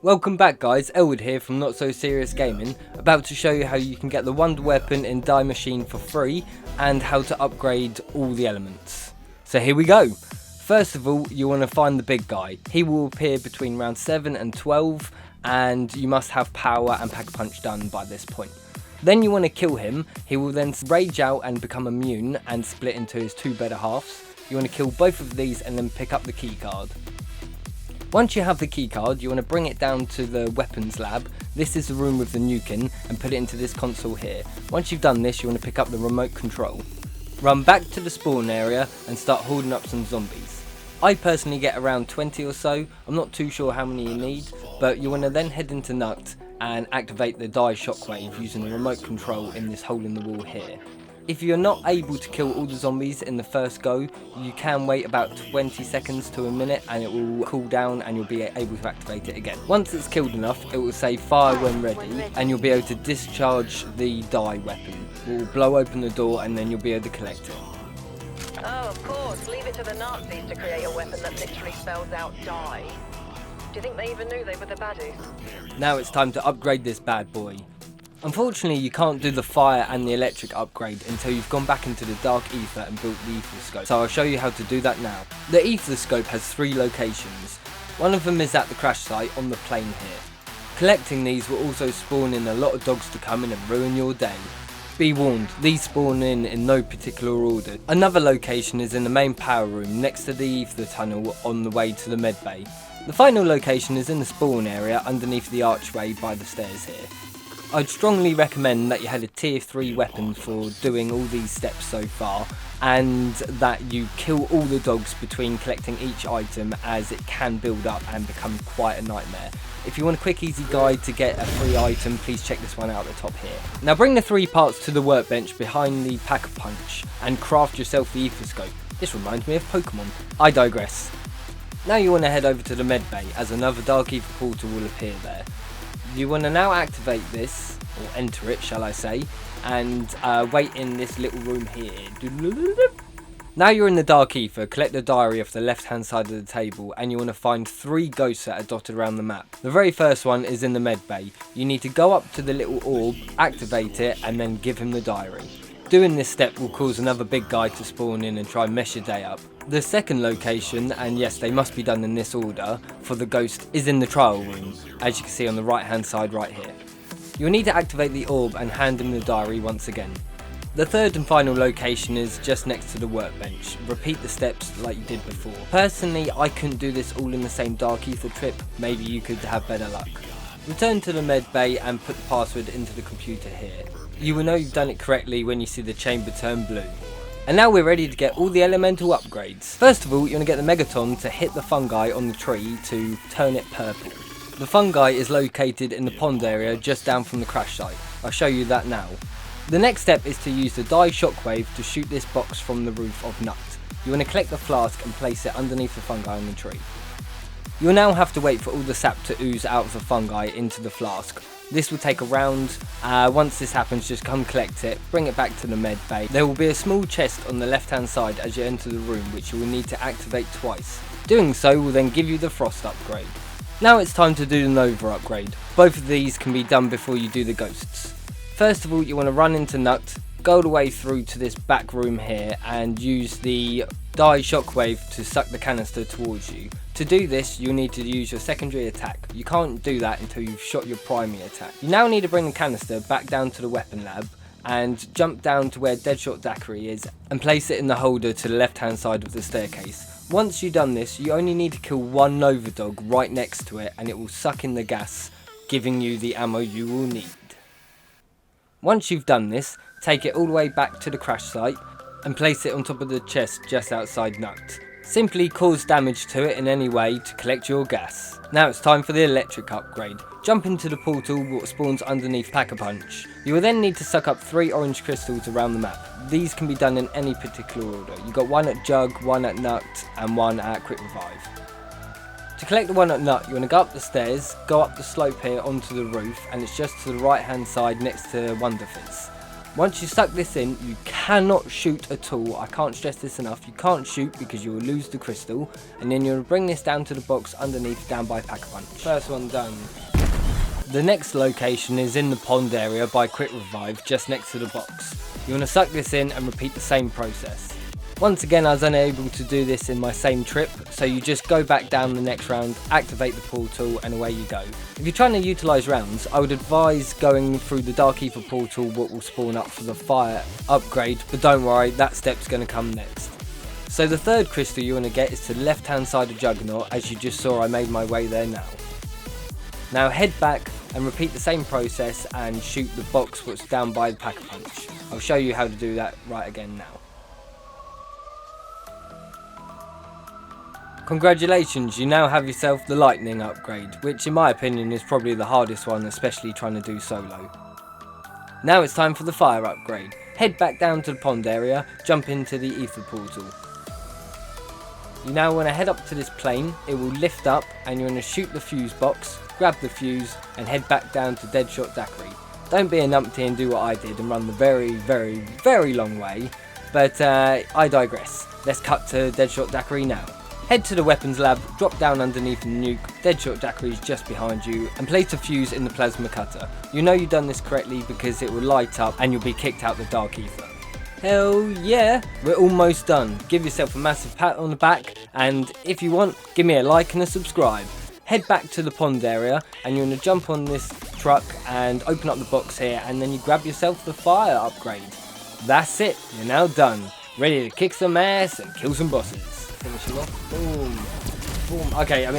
Welcome back guys, Elwood here from Not So Serious Gaming, about to show you how you can get the WonderWeapon in Die Machine for free and how to upgrade all the elements. So here we go. First of all, you want to find the big guy. He will appear between round 7 and 12 and you must have power and Pack-a-Punch done by this point. Then you want to kill him. He will then rage out and become immune and split into his two better halves. You want to kill both of these and then pick up the key card. Once you have the key card, you want to bring it down to the weapons lab. This is the room with the nuke in, and put it into this console here. Once you've done this, you want to pick up the remote control. Run back to the spawn area and start hoarding up some zombies. I personally get around 20 or so. I'm not too sure how many you need, but you want to then head into Nukt and activate the die shockwave using the remote control in this hole in the wall here. If you're not able to kill all the zombies in the first go, you can wait about 20 seconds to a minute and it will cool down and you'll be able to activate it again. Once it's killed enough, it will say fire when ready and you'll be able to discharge the die weapon. It will blow open the door and then you'll be able to collect it. Oh, of course. Leave it to the Nazis to create a weapon that literally spells out die. Do you think they even knew they were the baddies? Now it's time to upgrade this bad boy. Unfortunately, you can't do the fire and the electric upgrade until you've gone back into the dark ether and built the ether scope, so I'll show you how to do that now. The ether scope has 3 locations. One of them is at the crash site on the plane here. Collecting these will also spawn in a lot of dogs to come in and ruin your day. Be warned, these spawn in no particular order. Another location is in the main power room next to the ether tunnel on the way to the med bay. The final location is in the spawn area underneath the archway by the stairs here. I'd strongly recommend that you had a tier 3 weapon for doing all these steps so far, and that you kill all the dogs between collecting each item, as it can build up and become quite a nightmare. If you want a quick easy guide to get a free item, please check this one out at the top here. Now bring the 3 parts to the workbench behind the Pack-a-Punch and craft yourself the ether scope. This reminds me of Pokemon. I digress. Now you want to head over to the med bay, as another dark ether portal will appear there. You want to now activate this, or enter it shall I say, and wait in this little room here. Now you're in the dark ether, collect the diary off the left hand side of the table and you want to find 3 ghosts that are dotted around the map. The very first one is in the med bay. You need to go up to the little orb, activate it and then give him the diary. Doing this step will cause another big guy to spawn in and try and mess your day up. The second location, and yes they must be done in this order, for the ghost is in the trial room, as you can see on the right hand side right here. You'll need to activate the orb and hand him the diary once again. The third and final location is just next to the workbench. Repeat the steps like you did before. Personally, I couldn't do this all in the same dark ether trip, maybe you could have better luck. Return to the med bay and put the password into the computer here. You will know you've done it correctly when you see the chamber turn blue. And now we're ready to get all the elemental upgrades. First of all, you want to get the Megaton to hit the fungi on the tree to turn it purple. The fungi is located in the pond area just down from the crash site. I'll show you that now. The next step is to use the die shockwave to shoot this box from the roof of Nukt. You want to collect the flask and place it underneath the fungi on the tree. You'll now have to wait for all the sap to ooze out of the fungi into the flask. This will take a round. Once this happens, just come collect it, bring it back to the med bay. There will be a small chest on the left hand side as you enter the room, which you will need to activate twice. Doing so will then give you the frost upgrade. Now it's time to do the Nova upgrade. Both of these can be done before you do the ghosts. First of all, you want to run into Nukt, go all the way through to this back room here and use the die shockwave to suck the canister towards you. To do this, you'll need to use your secondary attack. You can't do that until you've shot your primary attack. You now need to bring the canister back down to the weapon lab and jump down to where Deadshot Daiquiri is and place it in the holder to the left hand side of the staircase. Once you've done this, you only need to kill one Nova dog right next to it and it will suck in the gas, giving you the ammo you will need. Once you've done this, take it all the way back to the crash site and place it on top of the chest just outside Nukt. Simply cause damage to it in any way to collect your gas. Now it's time for the electric upgrade. Jump into the portal what spawns underneath Pack-a-Punch. You will then need to suck up 3 orange crystals around the map. These can be done in any particular order. You've got 1 at Jug, 1 at Nukt and 1 at Quick Revive. To collect the 1 at Nut, you want to go up the stairs, go up the slope here onto the roof, and it's just to the right hand side next to Wonder Fizz. Once you suck this in, you cannot shoot at all. I can't stress this enough. You can't shoot because you will lose the crystal. And then you'll bring this down to the box underneath, down by Pack-a-Punch. First one done. The next location is in the pond area by Quick Revive, just next to the box. You want to suck this in and repeat the same process. Once again, I was unable to do this in my same trip, so you just go back down the next round, activate the portal, and away you go. If you're trying to utilise rounds, I would advise going through the Dark Ether portal, what will spawn up for the fire upgrade, but don't worry, that step's going to come next. So the third crystal you want to get is to the left hand side of Juggernaut. As you just saw, I made my way there now. Now head back and repeat the same process and shoot the box what's down by the Pack-a-Punch. I'll show you how to do that right again now. Congratulations, you now have yourself the lightning upgrade, which in my opinion is probably the hardest one, especially trying to do solo. Now it's time for the fire upgrade. Head back down to the pond area, jump into the ether portal. You now want to head up to this plane, it will lift up and you want to shoot the fuse box, grab the fuse and head back down to Deadshot Daiquiri. Don't be a numpty and do what I did and run the very long way, but I digress. Let's cut to Deadshot Daiquiri now. Head to the weapons lab, drop down underneath the nuke, Deadshot Daiquiri is just behind you, and place a fuse in the plasma cutter. You know you've done this correctly because it will light up and you'll be kicked out the Dark Ether. Hell yeah, we're almost done. Give yourself a massive pat on the back, and if you want, give me a like and a subscribe. Head back to the pond area, and you're going to jump on this truck and open up the box here, and then you grab yourself the fire upgrade. That's it, you're now done. Ready to kick some ass and kill some bosses. Finish him off. Boom. Boom. Okay,